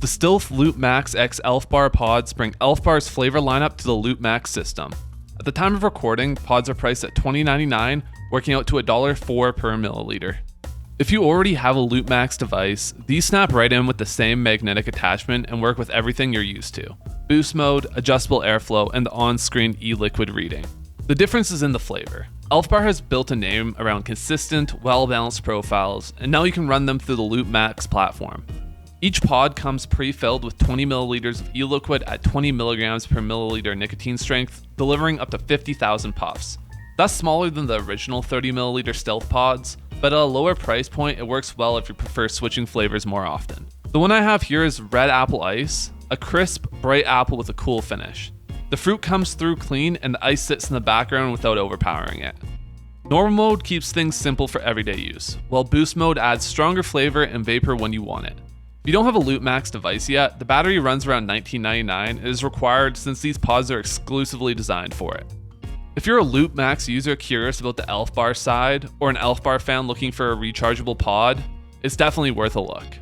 The STLTH Loop Max X Elf Bar pods bring Elf Bar's flavor lineup to the Loop Max system. At the time of recording, pods are priced at $20.99, working out to $1.04 per milliliter. If you already have a Loop Max device, these snap right in with the same magnetic attachment and work with everything you're used to: boost mode, adjustable airflow, and the on-screen e-liquid reading. The difference is in the flavor. Elf Bar has built a name around consistent, well-balanced profiles, and now you can run them through the Loop Max platform. Each pod comes pre-filled with 20 milliliters of e-liquid at 20 milligrams per milliliter nicotine strength, delivering up to 50,000 puffs. That's smaller than the original 30 milliliter STLTH pods, but at a lower price point, it works well if you prefer switching flavors more often. The one I have here is Red Apple Ice, a crisp, bright apple with a cool finish. The fruit comes through clean and the ice sits in the background without overpowering it. Normal mode keeps things simple for everyday use, while boost mode adds stronger flavor and vapor when you want it. If you don't have a Loop Max device yet, the battery runs around $19.99 and is required since these pods are exclusively designed for it. If you're a Loop Max user curious about the Elf Bar side, or an Elf Bar fan looking for a rechargeable pod, it's definitely worth a look.